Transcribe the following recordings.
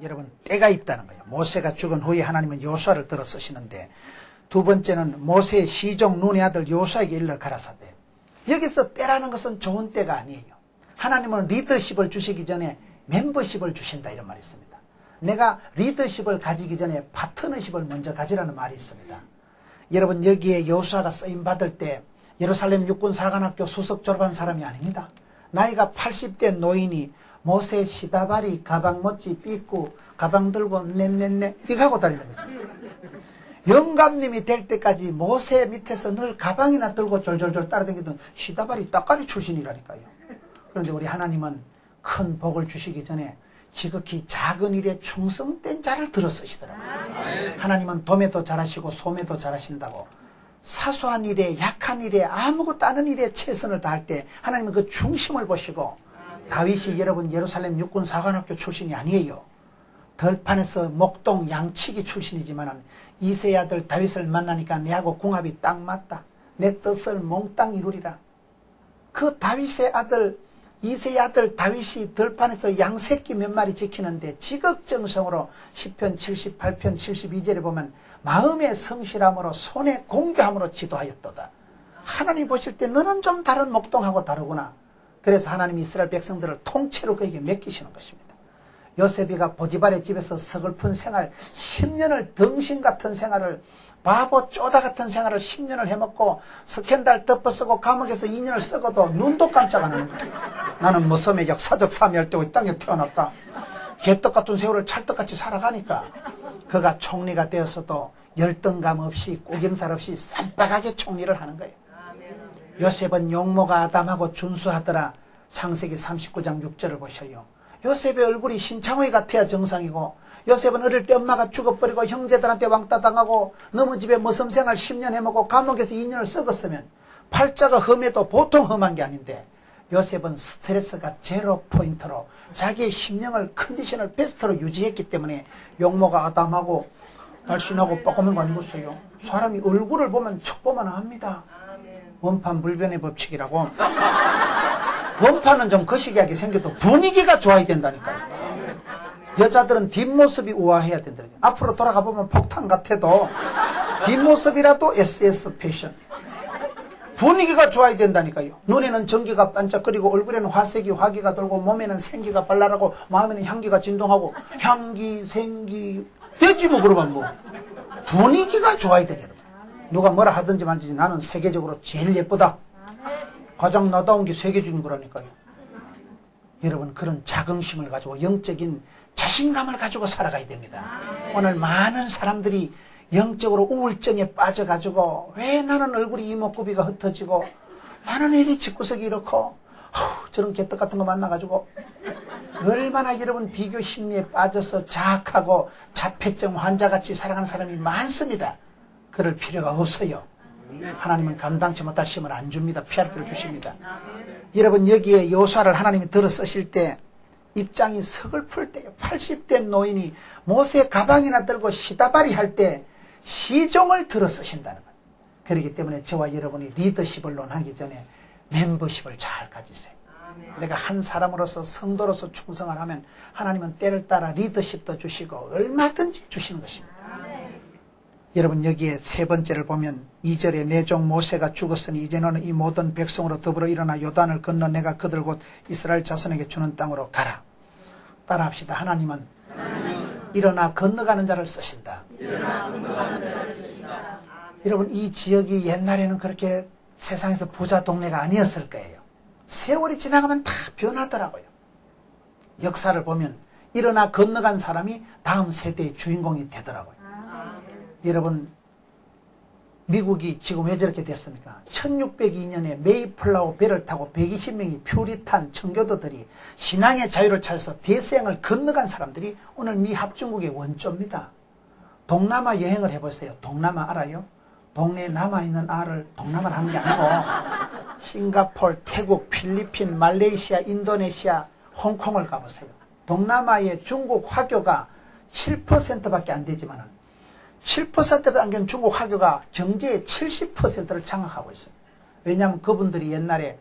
여러분, 때가 있다는 거예요. 모세가 죽은 후에 하나님은 여호수아를 들어 쓰시는데, 두 번째는 모세의 시종 눈의 아들 여호수아에게 일러 가라사대. 여기서 때라는 것은 좋은 때가 아니에요. 하나님은 리더십을 주시기 전에 멤버십을 주신다, 이런 말이 있습니다. 내가 리더십을 가지기 전에 파트너십을 먼저 가지라는 말이 있습니다. 여러분, 여기에 여호수아가 쓰임받을 때 예루살렘 육군 사관학교 수석 졸업한 사람이 아닙니다. 나이가 80대 노인이 모세 시다바리 가방 멋지 삐꾸 가방 들고 넷넷넷 이거 하고 다니는 거죠. 영감님이 될 때까지 모세 밑에서 늘 가방이나 들고 졸졸졸 따라다니던 시다바리 따까리 출신이라니까요. 그런데 우리 하나님은 큰 복을 주시기 전에 지극히 작은 일에 충성된 자를 들어 쓰시더라고요. 하나님은 돔에도 잘하시고 솜에도 잘하신다고. 사소한 일에, 약한 일에, 아무것도 아는 일에 최선을 다할 때 하나님은 그 중심을 보시고, 다윗이 여러분 예루살렘 육군 사관학교 출신이 아니에요. 들판에서 목동 양치기 출신이지만 이새의 아들 다윗을 만나니까 내하고 궁합이 딱 맞다. 내 뜻을 몽땅 이루리라. 그 다윗의 아들, 이새의 아들 다윗이 들판에서 양새끼 몇 마리 지키는데 지극정성으로 시편 78편 72절에 보면 마음의 성실함으로 손의 공교함으로 지도하였도다. 하나님 보실 때 너는 좀 다른 목동하고 다르구나. 그래서 하나님이 이스라엘 백성들을 통째로 그에게 맡기시는 것입니다. 요셉이가 보디발의 집에서 서글픈 생활 10년을 덩신 같은 생활을 바보 쪼다 같은 생활을 10년을 해먹고 스캔들 덮어쓰고 감옥에서 2년을 썩어도 눈도 깜짝 안 하는 거예요. 나는 무섬의 역사적 사멸되고 이 땅에 태어났다. 개떡 같은 세월을 찰떡같이 살아가니까 그가 총리가 되었어도 열등감 없이 꾸김살 없이 쌈박하게 총리를 하는 거예요. 요셉은 용모가 아담하고 준수하더라. 창세기 39장 6절을 보셔요. 요셉의 얼굴이 신창호이 같아야 정상이고, 요셉은 어릴 때 엄마가 죽어버리고 형제들한테 왕따 당하고 너무 집에 머슴생활 10년 해먹고 감옥에서 2년을 썩었으면 팔자가 험해도 보통 험한 게 아닌데, 요셉은 스트레스가 제로 포인트로 자기의 심령을 컨디션을 베스트로 유지했기 때문에 용모가 아담하고 날씬하고 뻐끔한 거 아니겠어요? 사람이 얼굴을 보면 척보만 합니다. 원판 불변의 법칙이라고. 원판은 좀 거시기하게 생겨도 분위기가 좋아야 된다니까요. 여자들은 뒷모습이 우아해야 된다. 앞으로 돌아가 보면 폭탄 같아도 뒷모습이라도 SS 패션. 분위기가 좋아야 된다니까요. 눈에는 전기가 반짝거리고 얼굴에는 화색이 화기가 돌고 몸에는 생기가 발랄하고 마음에는 향기가 진동하고 향기 생기 되지 뭐. 그러면 뭐 분위기가 좋아야 되냐. 누가 뭐라 하든지 말든지 나는 세계적으로 제일 예쁘다. 가장 나다운 게 세계적인 거라니까요. 여러분, 그런 자긍심을 가지고 영적인 자신감을 가지고 살아가야 됩니다. 오늘 많은 사람들이 영적으로 우울증에 빠져가지고 왜 나는 얼굴이 이목구비가 흩어지고 나는 왜 이리 집구석이 이렇고 저런 개떡 같은 거 만나가지고 얼마나 여러분 비교 심리에 빠져서 자학하고 자폐증 환자같이 살아가는 사람이 많습니다. 그럴 필요가 없어요. 하나님은 감당치 못할 힘을 안 줍니다. 피할 길을 주십니다. 여러분, 여기에 여호수아를 하나님이 들어 쓰실 때 입장이 서글플 때요. 80대 노인이 모세 가방이나 들고 시다바리 할 때 시종을 들어 쓰신다는 거예요. 그렇기 때문에 저와 여러분이 리더십을 논하기 전에 멤버십을 잘 가지세요. 내가 한 사람으로서 성도로서 충성을 하면 하나님은 때를 따라 리더십도 주시고 얼마든지 주시는 것입니다. 여러분, 여기에 세 번째를 보면 2절에 내 종 모세가 죽었으니 이제는 이 모든 백성으로 더불어 일어나 요단을 건너 내가 그들 곧 이스라엘 자손에게 주는 땅으로 가라. 따라합시다. 하나님은 일어나 건너가는 자를 쓰신다. 여러분, 이 지역이 옛날에는 그렇게 세상에서 부자 동네가 아니었을 거예요. 세월이 지나가면 다 변하더라고요. 역사를 보면 일어나 건너간 사람이 다음 세대의 주인공이 되더라고요. 여러분, 미국이 지금 왜 저렇게 됐습니까? 1602년에 메이플라워 배를 타고 120명이 퓨리탄 청교도들이 신앙의 자유를 찾아서 대서양을 건너간 사람들이 오늘 미 합중국의 원조입니다. 동남아 여행을 해보세요. 동남아 알아요? 동네에 남아있는 알을 동남아를 하는 게 아니고 싱가포르, 태국, 필리핀, 말레이시아, 인도네시아, 홍콩을 가보세요. 동남아의 중국 화교가 7%밖에 안 되지만은 7%도 안 되는 중국 화교가 경제의 70%를 장악하고 있어요. 왜냐하면 그분들이 옛날에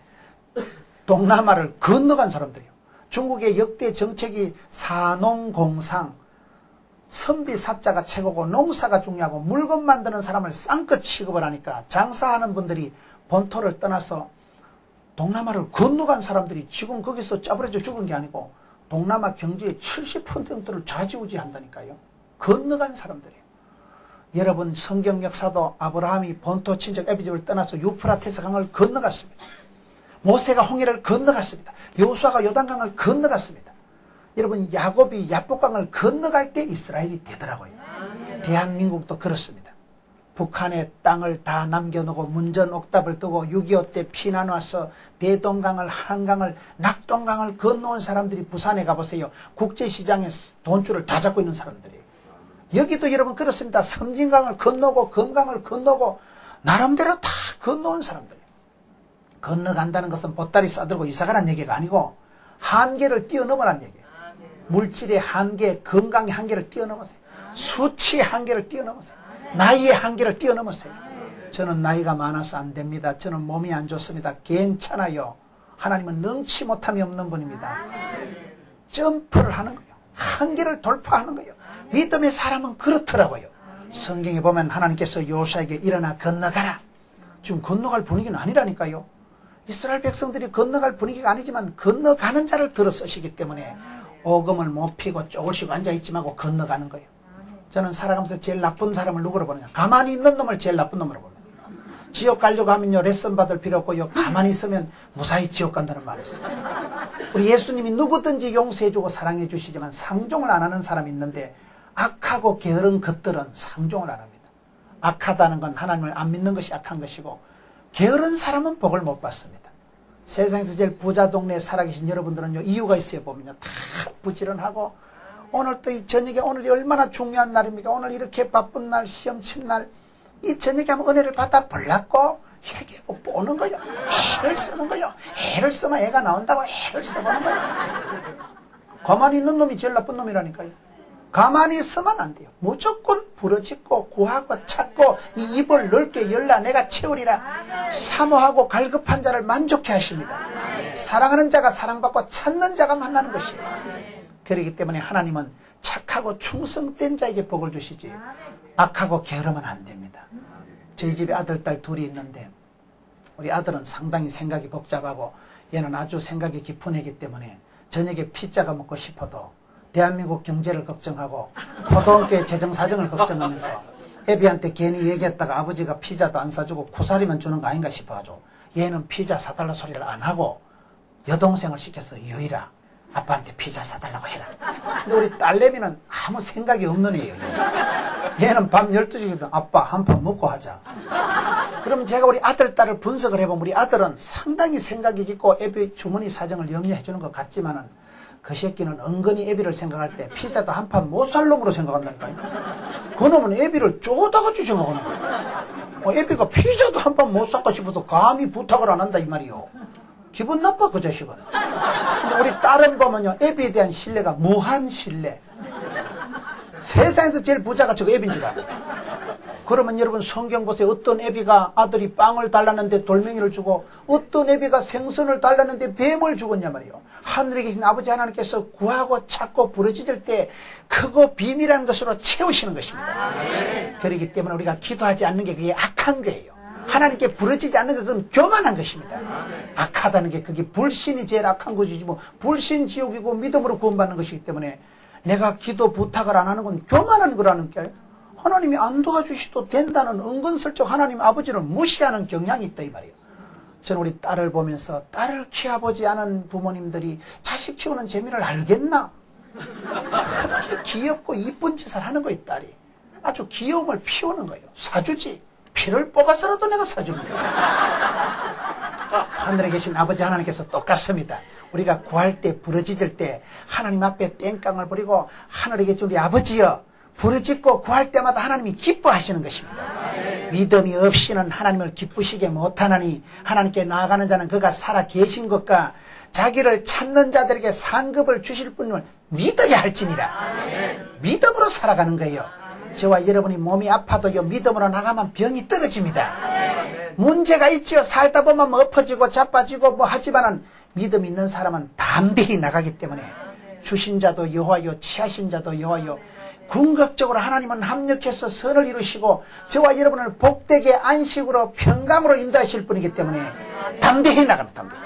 동남아를 건너간 사람들이에요. 중국의 역대 정책이 사농공상, 선비 사자가 최고고 농사가 중요하고 물건 만드는 사람을 쌍껏 취급을 하니까 장사하는 분들이 본토를 떠나서 동남아를 건너간 사람들이 지금 거기서 짜부러져 죽은 게 아니고 동남아 경제의 70% 정도를 좌지우지한다니까요. 건너간 사람들이에요. 여러분 성경 역사도 아브라함이 본토 친척 애비집을 떠나서 유프라테스 강을 건너갔습니다. 모세가 홍해를 건너갔습니다. 여호수아가 요단강을 건너갔습니다. 여러분 야곱이 야복강을 건너갈 때 이스라엘이 되더라고요. 대한민국도 그렇습니다. 북한의 땅을 다 남겨놓고 문전옥답을 두고 6.25 때 피난 와서 대동강을 한강을 낙동강을 건너온 사람들이 부산에 가보세요. 국제시장에 돈줄을 다 잡고 있는 사람들이에요. 여기도 여러분 그렇습니다. 섬진강을 건너고 금강을 건너고 나름대로 다 건너온 사람들이에요. 건너간다는 것은 보따리 싸들고 이사가란 얘기가 아니고 한계를 뛰어넘으란 얘기예요. 물질의 한계, 건강의 한계를 뛰어넘으세요. 수치의 한계를 뛰어넘으세요. 나이의 한계를 뛰어넘으세요. 저는 나이가 많아서 안 됩니다. 저는 몸이 안 좋습니다. 괜찮아요. 하나님은 능치 못함이 없는 분입니다. 점프를 하는 거예요. 한계를 돌파하는 거예요. 믿음의 사람은 그렇더라고요. 성경에 보면 하나님께서 여호수아에게 일어나 건너가라. 지금 건너갈 분위기는 아니라니까요. 이스라엘 백성들이 건너갈 분위기가 아니지만 건너가는 자를 들어 쓰시기 때문에 오금을 못 피고 쪼글씩 앉아있지 말고 건너가는 거예요. 저는 살아가면서 제일 나쁜 사람을 누구로 보느냐. 가만히 있는 놈을 제일 나쁜 놈으로 봅니다. 지옥 가려고 하면요 레슨 받을 필요 없고요. 가만히 있으면 무사히 지옥 간다는 말이 있어요. 우리 예수님이 누구든지 용서해주고 사랑해 주시지만 상종을 안 하는 사람이 있는데 악하고 게으른 것들은 상종을 안 합니다. 악하다는 건 하나님을 안 믿는 것이 악한 것이고 게으른 사람은 복을 못 받습니다. 세상에서 제일 부자 동네에 살아계신 여러분들은요 이유가 있어요. 보면요 다 부지런하고 오늘 또 이 저녁에 오늘이 얼마나 중요한 날입니까? 오늘 이렇게 바쁜 날 시험 친 날 이 저녁에 하면 은혜를 받아 보려고 이렇게 보는 거예요. 애를 쓰는 거예요. 애를 쓰면 애가 나온다고 애를 써보는 거예요. 가만히 있는 놈이 제일 나쁜 놈이라니까요. 가만히 있으면 안 돼요. 무조건 부르짖고 구하고 찾고 이 입을 넓게 열라 내가 채우리라. 사모하고 갈급한 자를 만족해 하십니다. 사랑하는 자가 사랑받고 찾는 자가 만나는 것이에요. 그렇기 때문에 하나님은 착하고 충성된 자에게 복을 주시지 악하고 게으르면 안 됩니다. 저희 집에 아들, 딸 둘이 있는데 우리 아들은 상당히 생각이 복잡하고 얘는 아주 생각이 깊은 애기 때문에 저녁에 피자가 먹고 싶어도 대한민국 경제를 걱정하고 포도원교회 재정사정을 걱정하면서 애비한테 괜히 얘기했다가 아버지가 피자도 안 사주고 쿠사리만 주는 거 아닌가 싶어가지고 얘는 피자 사달라 소리를 안 하고 여동생을 시켜서 유이라 아빠한테 피자 사달라고 해라. 근데 우리 딸내미는 아무 생각이 없는 애예요. 얘는 밤 12시거든. 아빠 한 판 먹고 하자. 그럼 제가 우리 아들, 딸을 분석을 해보면 우리 아들은 상당히 생각이 깊고 애비 주머니 사정을 염려해 주는 것 같지만은 그 새끼는 은근히 애비를 생각할 때 피자도 한 판 못 살 놈으로 생각한다니까요. 그놈은 애비를 쪼다같이 생각하는 거예요. 애비가 피자도 한 판 못 살까 싶어서 감히 부탁을 안 한다 이 말이요. 기분 나빠 그 자식은. 근데 우리 딸은 보면요 애비에 대한 신뢰가 무한 신뢰. 세상에서 제일 부자가 저거 애비인 줄 알아요. 그러면 여러분 성경 보세요. 어떤 애비가 아들이 빵을 달랐는데 돌멩이를 주고 어떤 애비가 생선을 달랐는데 뱀을 죽었냐 말이에요. 하늘에 계신 아버지 하나님께서 구하고 찾고 부르짖을 때 크고 비밀한 것으로 채우시는 것입니다. 그렇기 때문에 우리가 기도하지 않는 게 그게 악한 거예요. 하나님께 부르짖지 않는 것 그건 교만한 것입니다. 악하다는 게 그게 불신이 제일 악한 것이지 뭐 불신 지옥이고 믿음으로 구원받는 것이기 때문에 내가 기도 부탁을 안 하는 건 교만한 거라는 게 하나님이 안 도와주셔도 된다는 은근슬쩍 하나님 아버지를 무시하는 경향이 있다 이 말이에요. 저는 우리 딸을 보면서 딸을 키워보지 않은 부모님들이 자식 키우는 재미를 알겠나? 그렇게 귀엽고 이쁜 짓을 하는 거예요. 딸이 아주 귀여움을 피우는 거예요. 사주지 피를 뽑아서라도 내가 사줍니다. 하늘에 계신 아버지 하나님께서 똑같습니다. 우리가 구할 때 부르짖을 때 하나님 앞에 땡깡을 부리고 하늘에 계신 우리 아버지여 부르짖고 구할 때마다 하나님이 기뻐하시는 것입니다. 믿음이 없이는 하나님을 기쁘시게 못하나니 하나님께 나아가는 자는 그가 살아 계신 것과 자기를 찾는 자들에게 상급을 주실 분을 믿어야 할지니라. 믿음으로 살아가는 거예요. 저와 여러분이 몸이 아파도요 믿음으로 나가면 병이 떨어집니다. 문제가 있지요. 살다 보면 뭐 엎어지고 자빠지고 뭐 하지만은 믿음 있는 사람은 담대히 나가기 때문에 주신 자도 여호와요 취하신 자도 여호와요 궁극적으로 하나님은 합력해서 선을 이루시고 저와 여러분을 복되게 안식으로 평강으로 인도하실 분이기 때문에 담대히 나가는 담대히.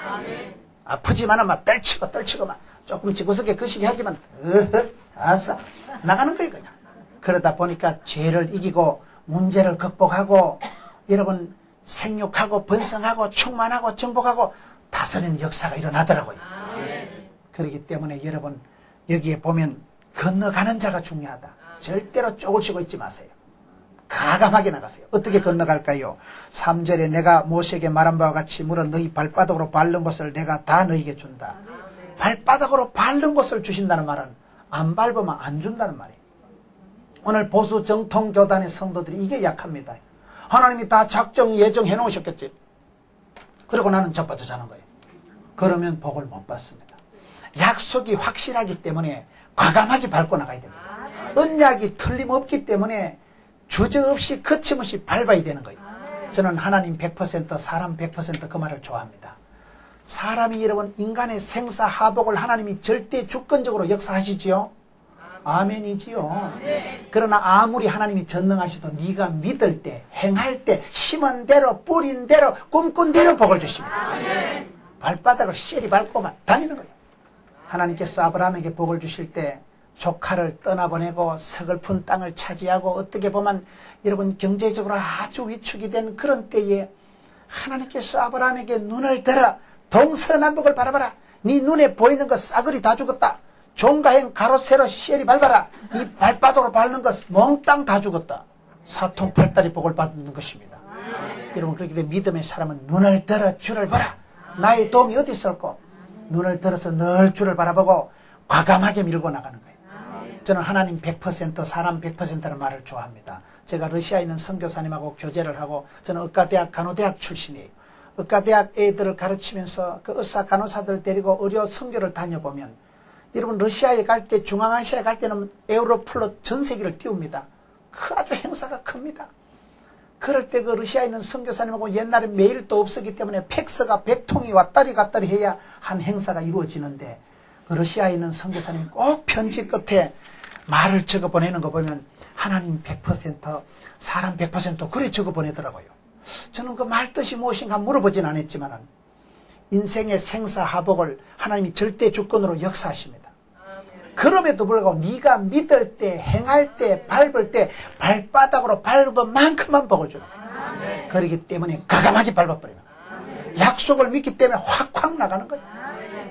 아프지만은 막 떨치고 막 조금씩 구석에 거시기 하지만 아싸 나가는 거예요 그냥. 그러다 보니까 죄를 이기고 문제를 극복하고 여러분 생육하고 번성하고 충만하고 정복하고 다스리는 역사가 일어나더라고요. 그렇기 때문에 여러분 여기에 보면 건너가는 자가 중요하다. 절대로 쪼글치고 있지 마세요. 가감하게 나가세요. 어떻게 건너갈까요? 3절에 내가 모세에게 말한 바와 같이 물어 너희 발바닥으로 밟는 것을 내가 다 너희에게 준다. 발바닥으로 밟는 것을 주신다는 말은 안 밟으면 안 준다는 말이에요. 오늘 보수 정통 교단의 성도들이 이게 약합니다. 하나님이 다 작정 예정해 놓으셨겠지. 그리고 나는 자빠져 자는 거예요. 그러면 복을 못 받습니다. 약속이 확실하기 때문에 과감하게 밟고 나가야 됩니다. 언약이 틀림없기 때문에 주저없이 거침없이 밟아야 되는 거예요. 저는 하나님 100% 사람 100% 그 말을 좋아합니다. 사람이 여러분 인간의 생사하복을 하나님이 절대 주권적으로 역사하시지요. 아멘이지요. 그러나 아무리 하나님이 전능하셔도 네가 믿을 때 행할 때 심은 대로 뿌린 대로 꿈꾼 대로 복을 주십니다. 발바닥을 쉐리 밟고만 다니는 거예요. 하나님께서 아브라함에게 복을 주실 때 조카를 떠나보내고 서글픈 땅을 차지하고 어떻게 보면 여러분 경제적으로 아주 위축이 된 그런 때에 하나님께서 아브라함에게 눈을 들어 동서남북을 바라봐라. 네 눈에 보이는 것 싸그리 다 죽었다. 종가행 가로 세로 쉐리 밟아라. 네 발바닥으로 밟는 것 몽땅 다 죽었다. 사통팔달이 복을 받는 것입니다. 여러분 그렇게 되면 믿음의 사람은 눈을 들어 주를 보라. 나의 도움이 어디 있을까? 눈을 들어서 늘 주를 바라보고 과감하게 밀고 나가는 거예요. 저는 하나님 100% 사람 100%라는 말을 좋아합니다. 제가 러시아에 있는 선교사님하고 교제를 하고 저는 의과대학 간호대학 출신이에요. 의과대학 애들을 가르치면서 그 의사 간호사들 데리고 의료 선교를 다녀보면 여러분 러시아에 갈 때 중앙아시아에 갈 때는 에우로플로 전 세계를 띄웁니다. 그 아주 행사가 큽니다. 그럴 때 그 러시아에 있는 선교사님하고 옛날에 메일도 없었기 때문에 팩스가 100통이 왔다리 갔다리 해야 한 행사가 이루어지는데 그 러시아에 있는 선교사님이 꼭 편지 끝에 말을 적어 보내는 거 보면 하나님 100% 사람 100% 그래 적어 보내더라고요. 저는 그 말 뜻이 무엇인가 물어보진 않았지만 인생의 생사하복을 하나님이 절대 주권으로 역사하십니다. 그럼에도 불구하고 네가 믿을 때 행할 때 밟을 때 발바닥으로 밟은 만큼만 복을 주는 거예요. 그렇기 때문에 과감하게 밟아버리는 거예요. 약속을 믿기 때문에 확확 나가는 거예요.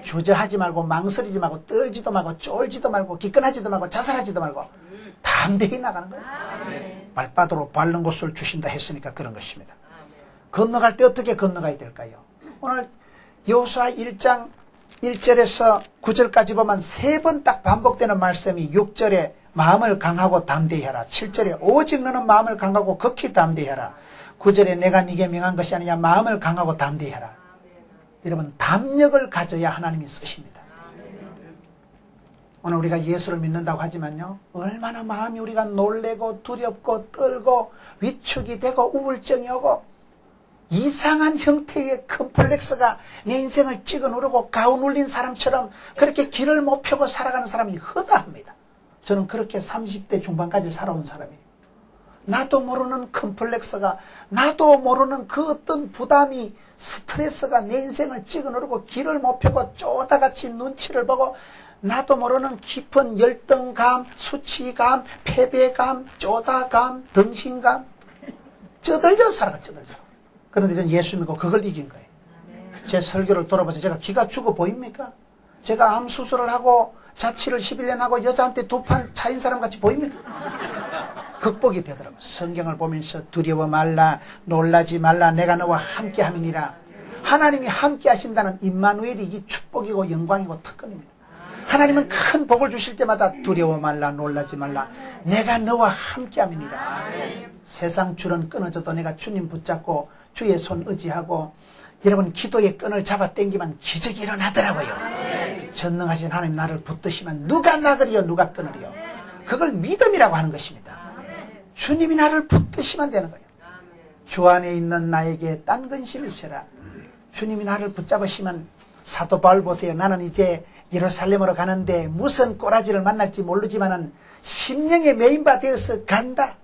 주저하지 말고 망설이지 말고 떨지도 말고 쫄지도 말고 기권하지도 말고 자살하지도 말고 담대히 나가는 거예요. 발바닥으로 밟는 것을 주신다 했으니까 그런 것입니다. 건너갈 때 어떻게 건너가야 될까요? 오늘 여호수아 1장 1절에서 9절까지 보면 3번 딱 반복되는 말씀이 6절에 마음을 강하고 담대히 하라. 7절에 오직 너는 마음을 강하고 극히 담대히 하라. 9절에 내가 네게 명한 것이 아니냐 마음을 강하고 담대히 하라. 여러분 담력을 가져야 하나님이 쓰십니다. 오늘 우리가 예수를 믿는다고 하지만요 얼마나 마음이 우리가 놀래고 두렵고 떨고 위축이 되고 우울증이 오고 이상한 형태의 컴플렉스가 내 인생을 찍어 누르고 가오 눌린 사람처럼 그렇게 길을 못 펴고 살아가는 사람이 허다합니다. 저는 그렇게 30대 중반까지 살아온 사람이에요. 나도 모르는 컴플렉스가 나도 모르는 그 어떤 부담이 스트레스가 내 인생을 찍어 누르고 길을 못 펴고 쪼다같이 눈치를 보고 나도 모르는 깊은 열등감, 수치감, 패배감, 쪼다감, 덩신감 쩌들려 살아가 쩌들려. 그런데 저는 예수 믿고 그걸 이긴 거예요. 제 설교를 돌아봐서 제가 기가 죽어 보입니까? 제가 암 수술을 하고 자취를 11년 하고 여자한테 2판 차인 사람 같이 보입니까? 극복이 되더라고요. 성경을 보면서 두려워 말라 놀라지 말라 내가 너와 함께 함이니라. 하나님이 함께 하신다는 임마누엘이 이 축복이고 영광이고 특권입니다. 하나님은 큰 복을 주실 때마다 두려워 말라 놀라지 말라 내가 너와 함께 함이니라. 세상 줄은 끊어져도 내가 주님 붙잡고 주의 손 의지하고 여러분 기도의 끈을 잡아 당기면 기적이 일어나더라고요. 전능하신 하나님 나를 붙드시면 누가 막으리요 누가 끊으리요. 그걸 믿음이라고 하는 것입니다. 주님이 나를 붙드시면 되는 거예요. 주 안에 있는 나에게 딴 근심이 있어라. 주님이 나를 붙잡으시면 사도 바울 보세요. 나는 이제 예루살렘으로 가는데 무슨 꼬라지를 만날지 모르지만은 심령의 메인바 되어서 간다.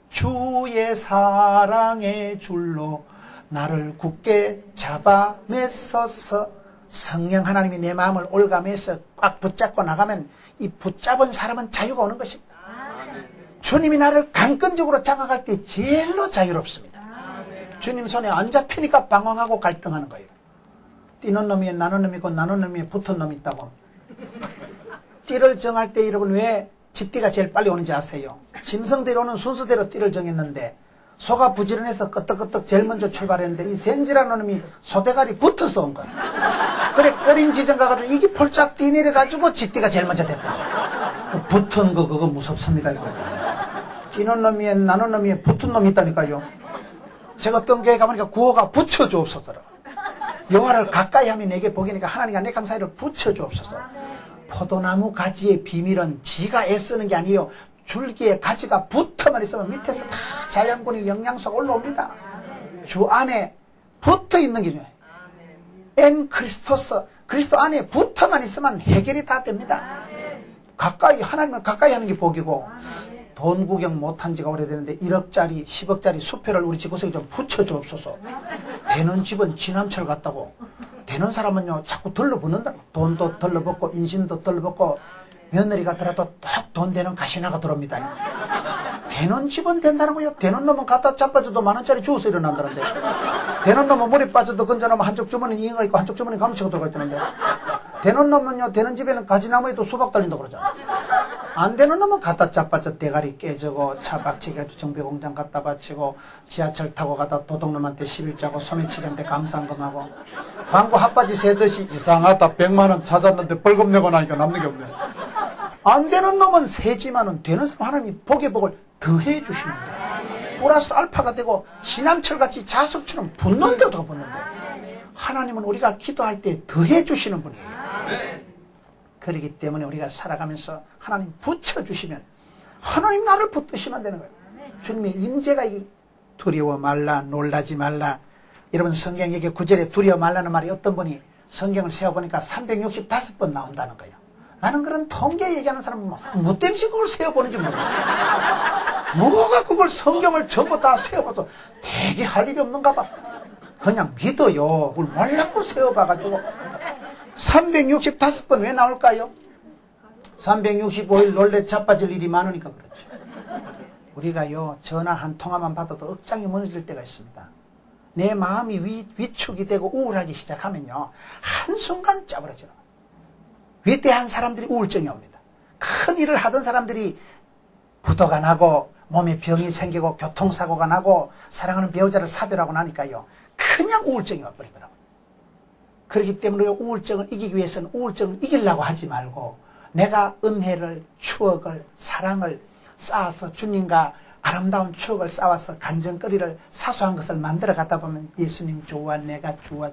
주의 사랑의 줄로 나를 굳게 잡아 맸어서. 성령 하나님이 내 마음을 올가매서 꽉 붙잡고 나가면 이 붙잡은 사람은 자유가 오는 것입니다. 주님이 나를 강권적으로 장악할 때 제일로 자유롭습니다. 주님 손에 안 잡히니까 방황하고 갈등하는 거예요. 뛰는 놈이 나는 놈이고 나는 놈이 붙은 놈이 있다고. 띠를 정할 때 여러분 왜 쥐띠가 제일 빨리 오는지 아세요? 짐승대로는 순서대로 띠를 정했는데 소가 부지런해서 끄떡끄떡 제일 먼저 출발했는데 이 생쥐라는 놈이 소대가리 붙어서 온 거야. 그래 끓인 지정 가가지고 이게 폴짝 뛰내려가지고 쥐띠가 제일 먼저 됐다. 붙은 거 그거 무섭습니다. 이거. 뛰는 놈이 나는 놈이 붙은 놈이 있다니까요. 제가 어떤 교회 가보니까 구호가 붙여주옵소서라고. 여호와를 가까이 하면 내게 복이니까 하나님과 내 강사이를 붙여주옵소서. 포도나무 가지의 비밀은 지가 애쓰는 게 아니에요. 줄기에 가지가 붙어만 있으면 밑에서 다 자연분이 영양소가 올라옵니다. 주 안에 붙어 있는 게 중요해요. 엔 크리스토스, 그리스도 안에 붙어만 있으면 해결이 다 됩니다. 가까이, 하나님을 가까이 하는 게 복이고, 돈 구경 못한 지가 오래되는데 1억짜리, 10억짜리 수표를 우리 집구석에 좀 붙여주옵소서. 되는 집은 지남철 같다고. 되는 사람은요 자꾸 덜러붙는다. 돈도 덜러붙고 인심도 덜러붙고 며느리 같더라도 딱 돈 되는 가시나가 들어옵니다. 되는 집은 된다는 거예요. 되는 놈은 갖다 자빠져도 10,000원짜리 주워서 일어난다는데, 되는 놈은 물에 빠져도 건져놓으면 한쪽 주머니는 잉어 있고 한쪽 주머니는 감치고 들어가 있다는데, 되는 놈은요 되는 집에는 가지나무에도 수박 달린다고 그러잖아. 안 되는 놈은 갖다 자빠져 대가리 깨지고 차 박치기해도 정비공장 갖다 바치고 지하철 타고 가다 도둑놈한테 시비자고 소매치기한테 감상금하고 광고 핫바지 세듯이 이상하다 100만원 찾았는데 벌금 내고 나니까 남는 게 없네. 안 되는 놈은 세지만은 되는 사람 하나님이 복의 복을 더해 주시면 돼. 플러스 알파가 되고 지남철같이 자석처럼 붙는 데도 붙는데, 하나님은 우리가 기도할 때 더해 주시는 분이에요. 그렇기 때문에 우리가 살아가면서 하나님 붙여주시면 하나님 나를 붙드시면 되는 거예요. 주님의 임재가 두려워 말라, 놀라지 말라. 여러분 성경 얘기 9절에 두려워 말라는 말이 어떤 분이 성경을 세어보니까 365번 나온다는 거예요. 나는 그런 통계 얘기하는 사람은 뭐 때문에 그걸 세어보는지 모르겠어요. 뭐가 그걸 성경을 전부 다 세어봐서 되게 할 일이 없는가 봐. 그냥 믿어요. 그걸 몰라고 세어봐가지고 365번 왜 나올까요? 365일 놀래 자빠질 일이 많으니까 그렇지. 우리가요 전화 한 통화만 받아도 억장이 무너질 때가 있습니다. 내 마음이 위축이 되고 우울하기 시작하면요 한순간 짜버려져요. 위대한 사람들이 우울증이 옵니다. 큰 일을 하던 사람들이 부도가 나고 몸에 병이 생기고 교통사고가 나고 사랑하는 배우자를 사별하고 나니까요 그냥 우울증이 와버리더라고요. 그렇기 때문에 우울증을 이기기 위해서는 우울증을 이기려고 하지 말고 내가 은혜를, 추억을, 사랑을 쌓아서 주님과 아름다운 추억을 쌓아서 간증거리를 사소한 것을 만들어 가다 보면 예수님 좋아, 내가 좋아.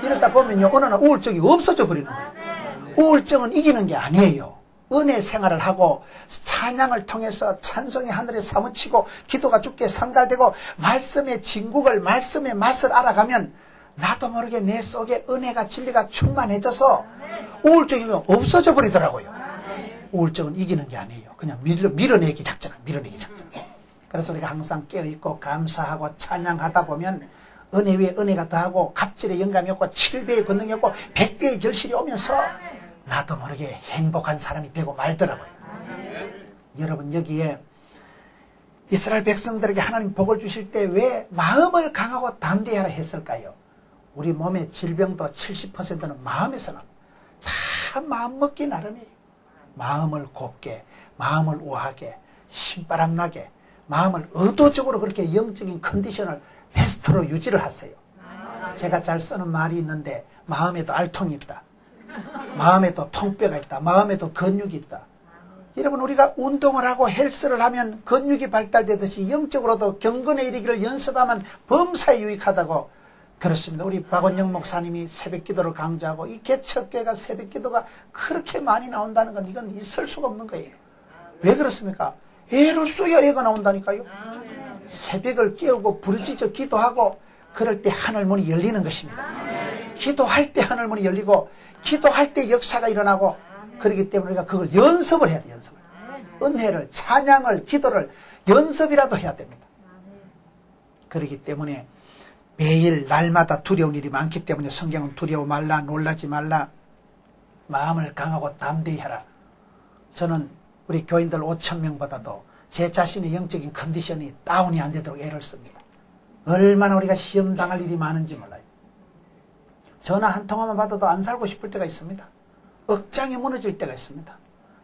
이러다 보면요 어느 날 우울증이 없어져 버리는 거예요. 우울증은 이기는 게 아니에요. 은혜 생활을 하고 찬양을 통해서 찬송이 하늘에 사무치고 기도가 주께 상달되고 말씀의 진국을, 말씀의 맛을 알아가면 나도 모르게 내 속에 은혜가 진리가 충만해져서 우울증이 없어져 버리더라고요. 우울증은 이기는 게 아니에요. 그냥 밀어내기 작전. 그래서 우리가 항상 깨어있고 감사하고 찬양하다 보면 은혜 위에 은혜가 더하고 갑질의 영감이 없고 7배의 권능이 없고 100배의 결실이 오면서 나도 모르게 행복한 사람이 되고 말더라고요. 여러분 여기에 이스라엘 백성들에게 하나님 복을 주실 때 왜 마음을 강하고 담대히 하라 했을까요? 우리 몸의 질병도 70%는 마음에서 납니다. 다 마음 먹기 나름이에요. 마음을 곱게, 마음을 우아하게, 신바람 나게, 마음을 의도적으로 그렇게 영적인 컨디션을 베스트로 유지를 하세요. 제가 잘 쓰는 말이 있는데 마음에도 알통이 있다. 마음에도 통뼈가 있다. 마음에도 근육이 있다. 여러분 우리가 운동을 하고 헬스를 하면 근육이 발달되듯이 영적으로도 경건의 이르기를 연습하면 범사에 유익하다고 그렇습니다. 우리 박원영 목사님이 새벽기도를 강조하고 이 개척교회가 새벽기도가 그렇게 많이 나온다는 건 이건 있을 수가 없는 거예요. 왜 그렇습니까? 애를 써야 애가 나온다니까요. 새벽을 깨우고 부르짖어 기도하고 그럴 때 하늘문이 열리는 것입니다. 기도할 때 하늘문이 열리고 기도할 때 역사가 일어나고 그렇기 때문에 우리가 그걸 연습을 해야 돼. 연습을. 은혜를, 찬양을, 기도를 연습이라도 해야 됩니다. 그렇기 때문에 매일 날마다 두려운 일이 많기 때문에 성경은 두려워 말라, 놀라지 말라, 마음을 강하고 담대히 하라. 저는 우리 교인들 5,000명보다도 제 자신의 영적인 컨디션이 다운이 안 되도록 애를 씁니다. 얼마나 우리가 시험 당할 일이 많은지 몰라요. 전화 한 통화만 받아도 안 살고 싶을 때가 있습니다. 억장이 무너질 때가 있습니다.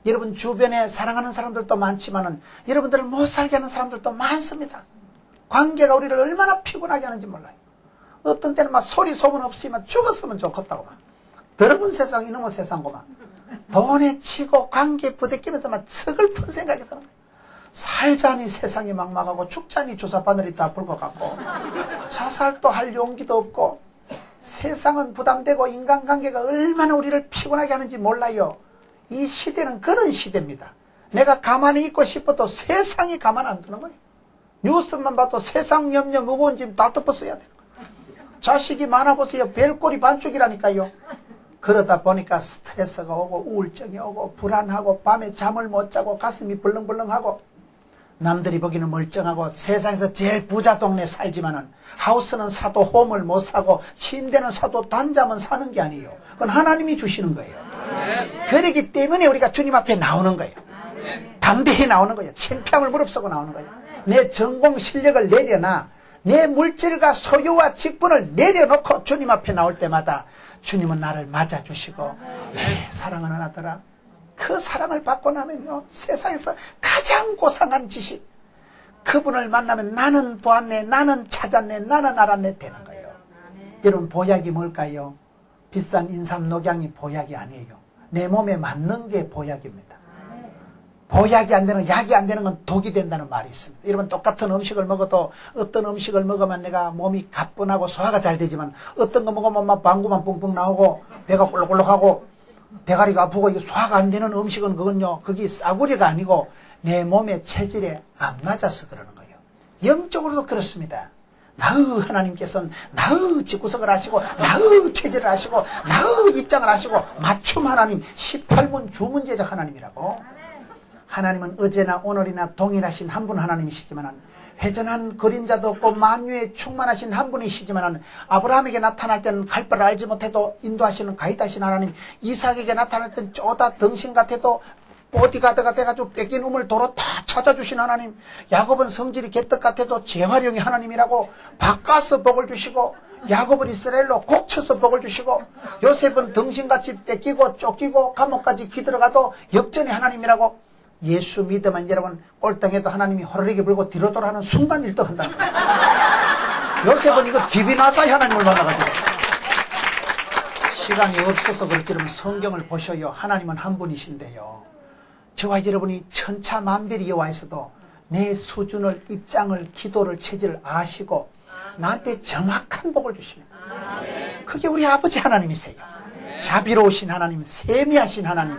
여러분 주변에 사랑하는 사람들도 많지만은 여러분들을 못 살게 하는 사람들도 많습니다. 관계가 우리를 얼마나 피곤하게 하는지 몰라요. 어떤 때는 막 소리 소문 없이만 죽었으면 좋겠다고 막. 더러운 세상 이놈의 세상고만. 돈에 치고 관계 부대끼면서 막 서글픈 생각이 드는 거예요. 살자니 세상이 막막하고 죽자니 주사바늘이 다 불 것 같고 자살도 할 용기도 없고 세상은 부담되고 인간관계가 얼마나 우리를 피곤하게 하는지 몰라요. 이 시대는 그런 시대입니다. 내가 가만히 있고 싶어도 세상이 가만 안 두는 거예요. 뉴스만 봐도 세상 염려 무거운 짐 다 덮어써야 돼요. 자식이 많아보세요. 별꼴이 반쪽이라니까요. 그러다 보니까 스트레스가 오고 우울증이 오고 불안하고 밤에 잠을 못 자고 가슴이 벌렁벌렁하고 남들이 보기는 멀쩡하고 세상에서 제일 부자 동네 살지만은 하우스는 사도 홈을 못 사고 침대는 사도 단잠은 사는 게 아니에요. 그건 하나님이 주시는 거예요. 그러기 때문에 우리가 주님 앞에 나오는 거예요. 담대히 나오는 거예요. 창피함을 무릅쓰고 나오는 거예요. 내 전공 실력을 내려놔 내 물질과 소유와 직분을 내려놓고 주님 앞에 나올 때마다 주님은 나를 맞아주시고 사랑하는 아들아 그 사랑을 받고 나면요 세상에서 가장 고상한 지식 그분을 만나면 나는 보았네 나는 찾았네 나는 알았네 되는 거예요. 여러분 보약이 뭘까요? 비싼 인삼 녹양이 보약이 아니에요. 내 몸에 맞는 게 보약입니다. 보약이 안 되는 약이 안 되는 건 독이 된다는 말이 있습니다. 여러분 똑같은 음식을 먹어도 어떤 음식을 먹으면 내가 몸이 가뿐하고 소화가 잘 되지만 어떤 거 먹으면 막 방구만 뿡뿡 나오고 배가 꼴록꼴록하고 대가리가 아프고 이게 소화가 안 되는 음식은 그건요 그게 싸구려가 아니고 내 몸의 체질에 안 맞아서 그러는 거예요. 영적으로도 그렇습니다. 나의 하나님께서는 나의 집구석을 아시고 나의 체질을 아시고 나의 입장을 아시고 맞춤 하나님 18문 주문제적 하나님이라고. 하나님은 어제나 오늘이나 동일하신 한 분 하나님이시지만 회전한 그림자도 없고 만유에 충만하신 한 분이시지만 아브라함에게 나타날 때는 갈 바를 알지 못해도 인도하시는 가이드하신 하나님, 이삭에게 나타날 때는 쪼다 덩신 같아도 보디가드가 돼가지고 뺏긴 우물 도로 다 찾아주신 하나님, 야곱은 성질이 개떡 같아도 재활용의 하나님이라고 바꿔서 복을 주시고 야곱은 이스라엘로 고쳐서 복을 주시고 요셉은 덩신같이 뺏기고 쫓기고 감옥까지 기들어가도 역전의 하나님이라고. 예수 믿으면 여러분 꼴등해도 하나님이 호로리게 불고 뒤로 돌아가는 순간 일등한다는 거예요. 요셉은 이거 디비나사의 하나님을 만나가지고 시간이 없어서 그렇지만 성경을 보셔요. 하나님은 한 분이신데요. 저와 여러분이 천차만별이 여와 있어도 내 수준을 입장을 기도를 체질을 아시고 나한테 정확한 복을 주십니다. 그게 우리 아버지 하나님이세요. 자비로우신 하나님, 세미하신 하나님.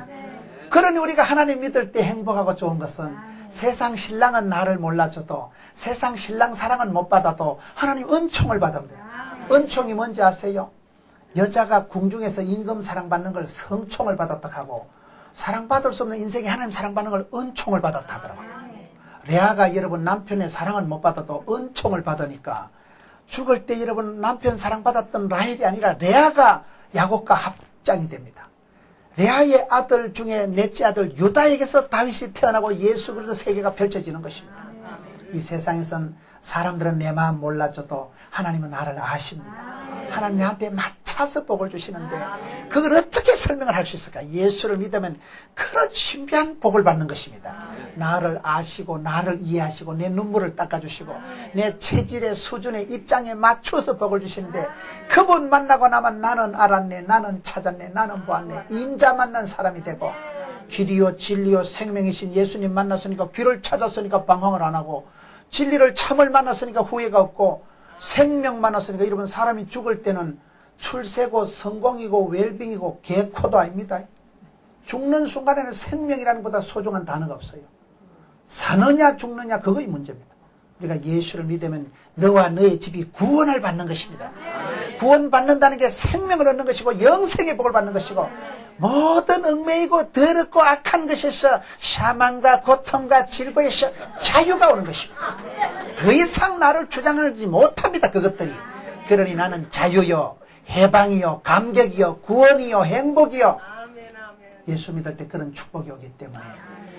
그러니 우리가 하나님 믿을 때 행복하고 좋은 것은 세상 신랑은 나를 몰라줘도 세상 신랑 사랑은 못 받아도 하나님 은총을 받으면 돼요. 은총이 뭔지 아세요? 여자가 궁중에서 임금 사랑받는 걸 성총을 받았다 하고 사랑받을 수 없는 인생에 하나님 사랑받는 걸 은총을 받았다 하더라고요. 레아가 여러분 남편의 사랑은 못 받아도 은총을 받으니까 죽을 때 여러분 남편 사랑받았던 라헬이 아니라 레아가 야곱과 합장이 됩니다. 레아의 아들 중에 넷째 아들 유다에게서 다윗이 태어나고 예수 그리스도 세계가 펼쳐지는 것입니다. 이 세상에선 사람들은 내 마음 몰라줘도 하나님은 나를 아십니다. 하나님 나한테 맞춰서 복을 주시는데 그걸 어떻게 설명을 할 수 있을까? 예수를 믿으면 그런 신비한 복을 받는 것입니다. 나를 아시고 나를 이해하시고 내 눈물을 닦아주시고 내 체질의 수준의 입장에 맞춰서 복을 주시는데 그분 만나고 나면 나는 알았네, 나는 찾았네, 나는 보았네. 임자 만난 사람이 되고 길이요 진리요 생명이신 예수님 만났으니까 귀를 찾았으니까 방황을 안 하고 진리를 참을 만났으니까 후회가 없고 생명 만났으니까 여러분 사람이 죽을 때는 출세고 성공이고 웰빙이고 개코도 아닙니다. 죽는 순간에는 생명이라는 것보다 소중한 단어가 없어요. 사느냐 죽느냐 그것이 문제입니다. 우리가 예수를 믿으면 너와 너의 집이 구원을 받는 것입니다. 구원받는다는 게 생명을 얻는 것이고 영생의 복을 받는 것이고 모든 얽매이고 더럽고 악한 것에서 사망과 고통과 질고에서 자유가 오는 것이고 더 이상 나를 주장하지 못합니다. 그것들이. 그러니 나는 자유요, 해방이요, 감격이요, 구원이요, 행복이요. 예수 믿을 때 그런 축복이 오기 때문에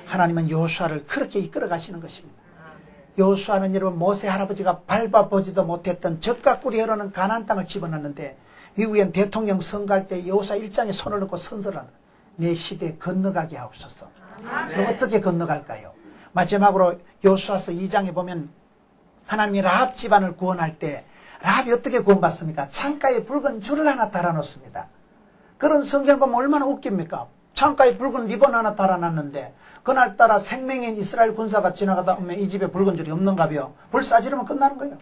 하나님은 여호수아를 그렇게 이끌어 가시는 것입니다. 여호수아는 여러분 모세 할아버지가 밟아보지도 못했던 적과 꿀이 흐르는 가나안 땅을 집어넣는데 미국엔 대통령 선거할 때 여호수아 1장에 손을 넣고 선서를 내 시대에 건너가게 하옵소서. 그럼 어떻게 건너갈까요? 마지막으로 여호수아서 2장에 보면 하나님이 라합 집안을 구원할 때 라합이 어떻게 구원받습니까? 창가에 붉은 줄을 하나 달아놓습니다. 그런 성경을 보면 얼마나 웃깁니까? 창가에 붉은 리본 하나 달아놨는데 그날따라 생명인 이스라엘 군사가 지나가다 보면 이 집에 붉은 줄이 없는가벼. 불 싸지르면 끝나는 거예요.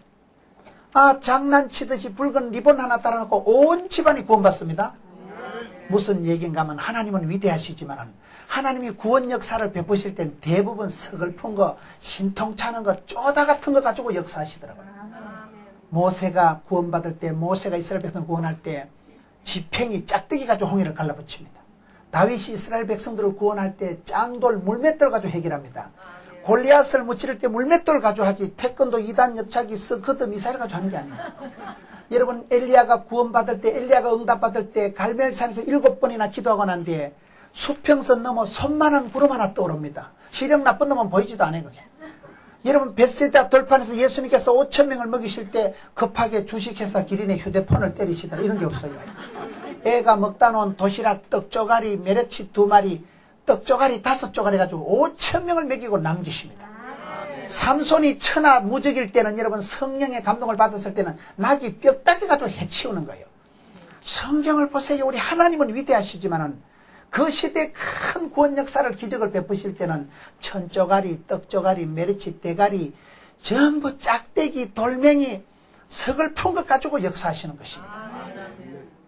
아, 장난치듯이 붉은 리본 하나 달아놓고 온 집안이 구원받습니다. 무슨 얘기인가 하면 하나님은 위대하시지만 하나님이 구원 역사를 베푸실 땐 대부분 서글픈 거, 신통찮은 거, 쪼다 같은 거 가지고 역사하시더라고요. 모세가 구원받을 때, 모세가 이스라엘 백성을 구원할 때 지팽이 짝대기 가지고 홍해를 갈라붙입니다. 다윗이 이스라엘 백성들을 구원할 때 짱돌 물맷돌 가지고 해결합니다. 골리앗을 무찌를 때 물맷돌 가지고 하지 태권도 2단 엽차기 스커드 미사일 가지고 하는 게 아니에요. 여러분 엘리야가 구원받을 때 엘리야가 응답받을 때 갈멜산에서 7번이나 기도하고 난 뒤에 수평선 넘어 손만한 구름 하나 떠오릅니다. 시력 나쁜 놈은 보이지도 않아요. 그게. 여러분 벳세다 돌판에서 예수님께서 5,000명을 먹이실 때 급하게 주식회사 기린의 휴대폰을 때리시더라. 이런 게 없어요. 애가 먹다 놓은 도시락 떡조가리 메르치 2마리 떡조가리 5조가리 가지고 5,000명을 먹이고 남기십니다. 삼손이 천하 무적일 때는 여러분 성령의 감동을 받았을 때는 낙이 뼈다귀 가지고 해치우는 거예요. 성경을 보세요. 우리 하나님은 위대하시지만은 그 시대에 큰 구원 역사를 기적을 베푸실 때는 천조가리 떡조가리 메르치 대가리 전부 짝대기 돌멩이 서글픈 것 가지고 역사하시는 것입니다.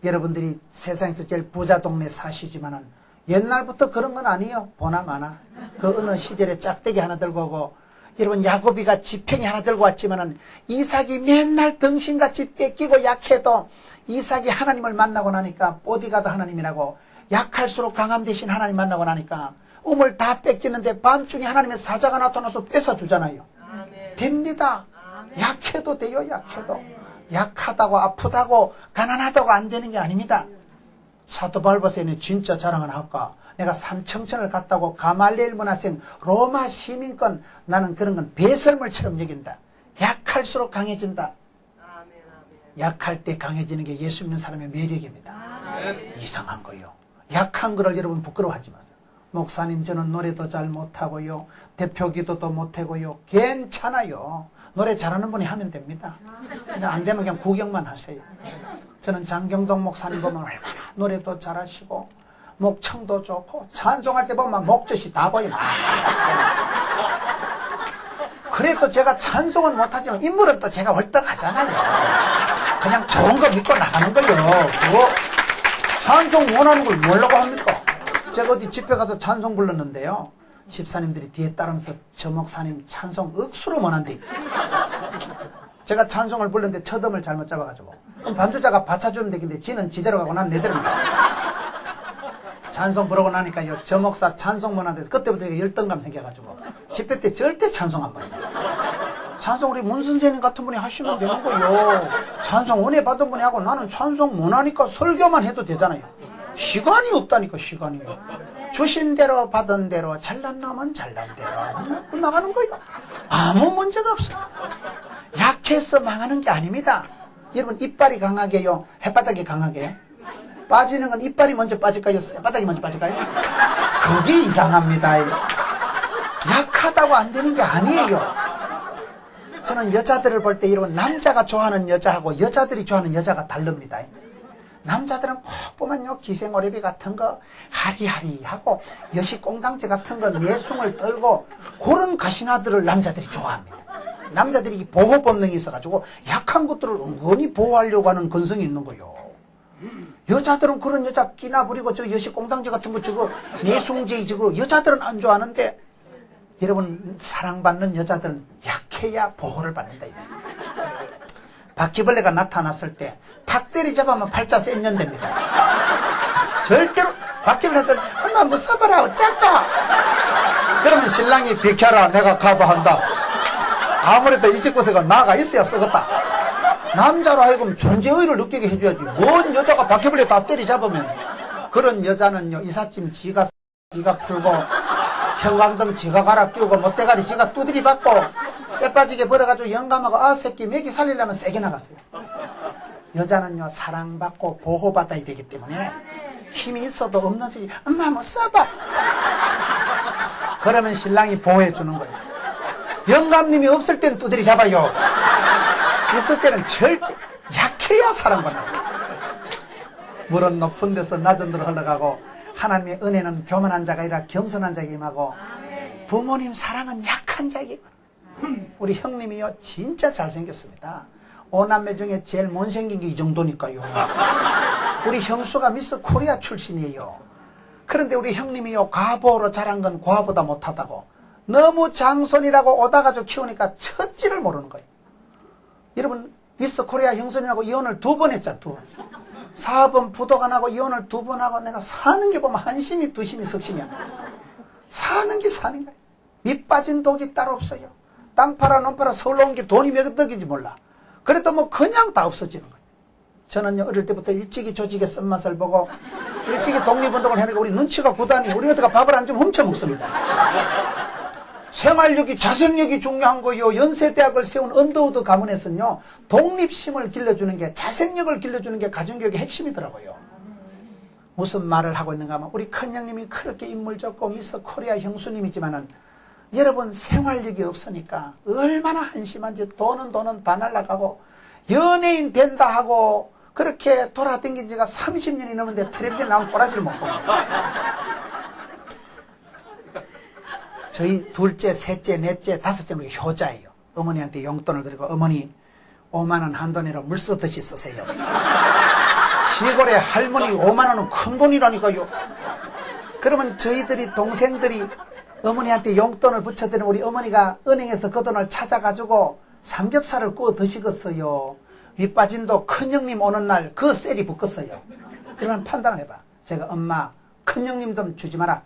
여러분들이 세상에서 제일 부자 동네 사시지만은 옛날부터 그런 건 아니에요. 보나 마나. 그 어느 시절에 짝대기 하나 들고 오고 여러분 야곱이가 지팽이 하나 들고 왔지만은 이삭이 맨날 덩신같이 뺏기고 약해도 이삭이 하나님을 만나고 나니까 보디가드 하나님이라고 약할수록 강함 대신 하나님 만나고 나니까 우물 다 뺏기는데 밤중에 하나님의 사자가 나타나서 뺏어주잖아요. 됩니다. 약해도 돼요. 약해도. 약하다고 아프다고 가난하다고 안 되는 게 아닙니다. 사도 바울보서에는 진짜 자랑을 할까? 내가 삼청천을 갔다고 가말리엘 문화생 로마 시민권 나는 그런 건 배설물처럼 여긴다. 약할수록 강해진다. 약할 때 강해지는 게 예수 믿는 사람의 매력입니다. 이상한 거요. 약한 거를 여러분 부끄러워하지 마세요. 목사님 저는 노래도 잘 못하고요. 대표 기도도 못하고요. 괜찮아요. 노래 잘하는 분이 하면 됩니다. 그냥 안 되면 그냥 구경만 하세요. 저는 장경동 목사님 보면 얼마나 노래도 잘하시고 목청도 좋고 찬송할 때 보면 목젖이 다 보여요. 그래도 제가 찬송은 못하지만 인물은 또 제가 월등하잖아요. 그냥 좋은 거 믿고 나가는 거예요. 그거 찬송 원하는 걸 뭐라고 합니까? 제가 어디 집회 가서 찬송 불렀는데요. 집사님들이 뒤에 따르면서 저 목사님 찬송 억수로 못한대. 제가 찬송을 불렀는데 첫음을 잘못 잡아가지고 그럼 반주자가 받쳐주는 데인데 지는 지대로 가고 난 내대로 가. 찬송 부르고 나니까요 저 목사 찬송 못하는데 그때부터 열등감 생겨가지고 집회 때 절대 찬송 안 부릅니다. 찬송 우리 문 선생님 같은 분이 하시면 되는 거요. 찬송 은혜 받은 분이 하고 나는 찬송 못하니까 설교만 해도 되잖아요. 시간이 없다니까 시간이. 주신 대로 받은 대로 잘난 놈은 잘난 대로 나가는 거예요. 아무 문제가 없어요. 약해서 망하는 게 아닙니다. 여러분 이빨이 강하게요 햇바닥이 강하게 빠지는 건 이빨이 먼저 빠질까요 햇바닥이 먼저 빠질까요? 그게 이상합니다. 약하다고 안 되는 게 아니에요. 저는 여자들을 볼 때 여러분 남자가 좋아하는 여자하고 여자들이 좋아하는 여자가 다릅니다. 남자들은 꼭 보면요 기생오래비 같은 거 하리하리하고 여시꽁당제 같은 거 내숭을 떨고 그런 가시나들을 남자들이 좋아합니다. 남자들이 보호 본능이 있어가지고 약한 것들을 은근히 보호하려고 하는 근성이 있는 거예요. 여자들은 그런 여자 끼나 부리고 저 여시꽁당제 같은 거 저거 내숭제 저거 여자들은 안 좋아하는데 여러분 사랑받는 여자들은 약해야 보호를 받는다. 바퀴벌레가 나타났을 때 다 탁 때리잡으면 팔자 센 년대입니다. 절대로 바퀴를 했더니 엄마 뭐 써봐라 어쩔까. 그러면 신랑이 비켜라 내가 가봐한다. 아무래도 이 집구석가 나가 있어야 쓰겠다. 남자로 하여금 존재의를 느끼게 해줘야지. 뭔 여자가 바퀴벌레 다 때리잡으면. 그런 여자는요 이삿짐 지가 풀고 형광등 지가 갈아 끼우고 못대가리 지가 두드리 받고 쇠 빠지게 벌어가지고 영감하고 아 새끼 먹이 살리려면 세게 나갔어요. 여자는요 사랑받고 보호받아야 되기 때문에 힘이 있어도 없는 짓이 엄마 뭐 써봐. 그러면 신랑이 보호해 주는 거예요. 영감님이 없을 땐 두드리 잡아요. 있을 때는 절대 약해야 사랑받는 거예요. 물은 높은 데서 낮은 데로 흘러가고 하나님의 은혜는 교만한 자가 아니라 겸손한 자에게 임하고 부모님 사랑은 약한 자에게 임하고. 우리 형님이요 진짜 잘생겼습니다. 5남매 중에 제일 못생긴 게 이 정도니까요. 우리 형수가 미스 코리아 출신이에요. 그런데 우리 형님이요 과보로 자란 건 과보다 못하다고 너무 장손이라고 오다가지고 키우니까 첫지를 모르는 거예요. 여러분 미스 코리아 형수님하고 이혼을 2번 했잖아. 2번. 사업은 부도가 나고 이혼을 2번 하고 내가 사는 게 보면 한심이 두심이 석심이야. 사는 게 사는 거야. 밑 빠진 독이 따로 없어요. 땅 팔아 논 팔아 서울로 온 게 돈이 몇 덕인지 몰라. 그래도 뭐 그냥 다 없어지는 거예요. 저는요 어릴 때부터 일찍이 조직의 쓴맛을 보고 일찍이 독립운동을 해내고 우리 눈치가 굳다니 우리 어디가 밥을 안 주면 훔쳐 먹습니다. 생활력이 자생력이 중요한 거요. 연세대학을 세운 언더우드 가문에서는요 독립심을 길러주는 게 자생력을 길러주는 게 가정교육의 핵심이더라고요. 무슨 말을 하고 있는가 하면 우리 큰형님이 그렇게 인물 좋고 미스 코리아 형수님이지만은 여러분 생활력이 없으니까 얼마나 한심한지 돈은 다 날라가고 연예인 된다 하고 그렇게 돌아다닌 지가 30년이 넘었는데 텔레비전 나온 꼬라지를 못 보고 저희 둘째, 셋째, 넷째, 다섯째 우리 효자예요. 어머니한테 용돈을 드리고 어머니 5만 원 한도 내로 물 쓰듯이 쓰세요. 시골에 할머니 5만 원은 큰 돈이라니까요. 그러면 저희들이 동생들이 어머니한테 용돈을 붙여드리는 우리 어머니가 은행에서 그 돈을 찾아가지고 삼겹살을 구워 드시겠어요. 윗빠진도 큰형님 오는 날 그 셀이 붙겠어요. 그러면 판단을 해봐. 제가 엄마 큰형님 좀 주지 마라.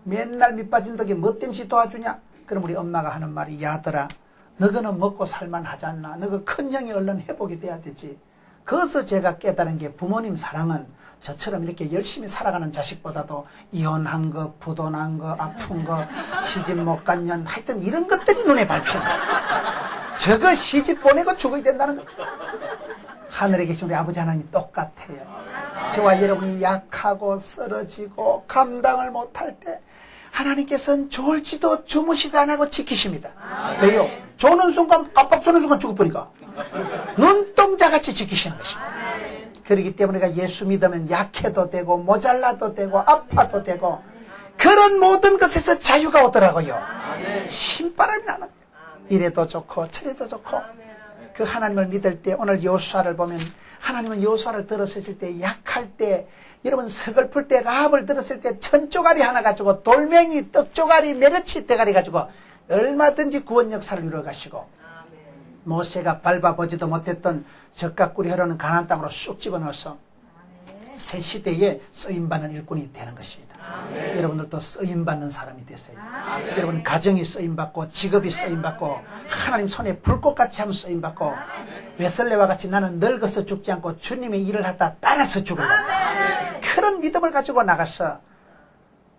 맨날 밑빠진 덕에 뭐 땜시 도와주냐? 그럼 우리 엄마가 하는 말이 야들아 너거는 먹고 살만 하지 않나? 너거 큰형이 얼른 회복이 돼야 되지. 그래서 제가 깨달은 게 부모님 사랑은 저처럼 이렇게 열심히 살아가는 자식보다도 이혼한 거, 부도난 거, 아픈 거, 시집 못 간 년 하여튼 이런 것들이 눈에 밟히는 거예요. 저거 시집 보내고 죽어야 된다는 거. 하늘에 계신 우리 아버지 하나님이 똑같아요. 저와 여러분이 약하고 쓰러지고 감당을 못할 때 하나님께서는 졸지도 주무시도 안 하고 지키십니다. 왜요? 조는 순간 깜빡 조는 순간 죽어버리니까 눈동자같이 지키시는 것입니다. 그렇기 때문에 우리가 예수 믿으면 약해도 되고 모자라도 되고 아파도 되고 그런 모든 것에서 자유가 오더라고요. 신바람이 나는 거예요. 이래도 좋고 저래도 좋고 그 하나님을 믿을 때 오늘 여호수아를 보면 하나님은 여호수아를 들었을 때 약할 때 여러분 서글플 때 라합을 들었을 때 천조가리 하나 가지고 돌멩이 떡조가리 메르치 대가리 가지고 얼마든지 구원 역사를 이루어가시고 모세가 밟아보지도 못했던 적각구리 흐르는 가나안 땅으로 쑥 집어넣어서 새 시대에 쓰임받는 일꾼이 되는 것입니다. 여러분들도 쓰임받는 사람이 되세요. 여러분 가정이 쓰임받고 직업이 쓰임받고 하나님 손에 불꽃같이 한번 쓰임받고 웨슬레와 같이 나는 늙어서 죽지 않고 주님의 일을 하다 따라서 죽을란다. 그런 믿음을 가지고 나가서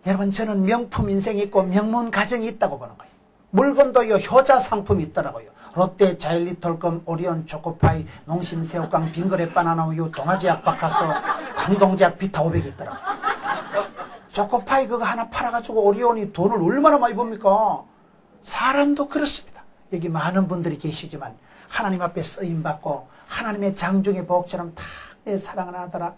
여러분 저는 명품 인생이 있고 명문 가정이 있다고 보는 거예요. 물건도요 효자 상품이 있더라고요. 롯데, 자일리톨금, 오리온, 초코파이, 농심, 새우깡, 빙그레, 바나나 우유, 동아제약, 바카서, 강동제약, 비타 500이 있더라고요. 초코파이 그거 하나 팔아가지고 오리온이 돈을 얼마나 많이 법니까? 사람도 그렇습니다. 여기 많은 분들이 계시지만 하나님 앞에 쓰임받고 하나님의 장중의 복처럼 다 내 사랑하는 아들아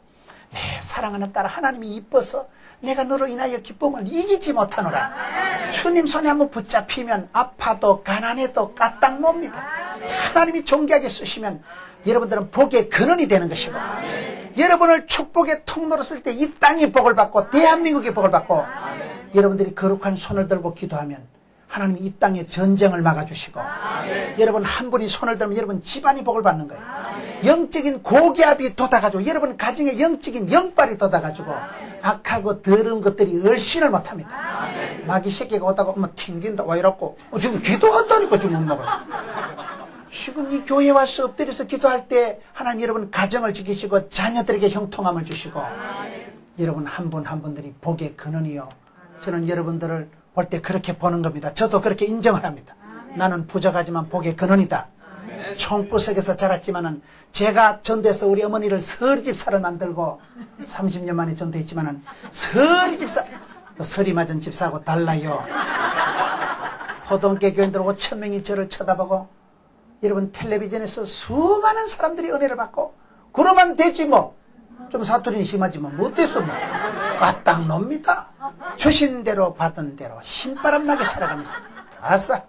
내 사랑하는 딸아 하나님이 이뻐서 내가 너로 인하여 기쁨을 이기지 못하노라. 주님 손에 한번 붙잡히면 아파도 가난해도 까딱 놉니다. 하나님이 존귀하게 쓰시면 여러분들은 복의 근원이 되는 것이고 여러분을 축복의 통로로 쓸 때 이 땅이 복을 받고 대한민국이 복을 받고 여러분들이 거룩한 손을 들고 기도하면 하나님이 이 땅의 전쟁을 막아주시고 여러분 한 분이 손을 들면 여러분 집안이 복을 받는 거예요. 영적인 고기압이 돋아가지고 여러분 가정에 영적인 영빨이 돋아가지고 악하고 더러운 것들이 얼씬을 못합니다. 마귀 새끼가 오다가 엄마 튕긴다 와 이랬고 지금 기도한다니까 지금 엄마가 지금 이 교회 와서 엎드려서 기도할 때 하나님 여러분 가정을 지키시고 자녀들에게 형통함을 주시고 여러분 한 분 한 분들이 복의 근원이요. 저는 여러분들을 볼 때 그렇게 보는 겁니다. 저도 그렇게 인정을 합니다. 나는 부족하지만 복의 근원이다. 총구석에서 자랐지만은 제가 전도해서 우리 어머니를 서리집사를 만들고 30년 만에 전도했지만은 서리집사 서리 맞은 집사하고 달라요. 호동계 교인들 5,000명이 저를 쳐다보고 여러분 텔레비전에서 수많은 사람들이 은혜를 받고 그러면 되지 뭐. 좀 사투리는 심하지만 못 됐어 뭐. 까딱 놉니다. 주신 대로 받은 대로 신바람 나게 살아가면서 아싸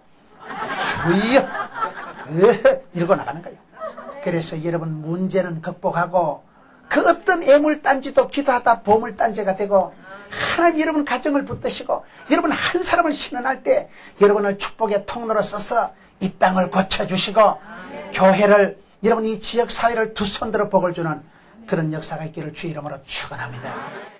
주여 이러고 나가는 거예요. 그래서 여러분 문제는 극복하고 그 어떤 애물단지도 기도하다 보물단지가 되고 하나님 여러분 가정을 붙드시고 여러분 한 사람을 신원할 때 여러분을 축복의 통로로 써서 이 땅을 고쳐주시고 교회를 여러분 이 지역사회를 두 손들어 복을 주는 그런 역사가 있기를 주의 이름으로 축원합니다.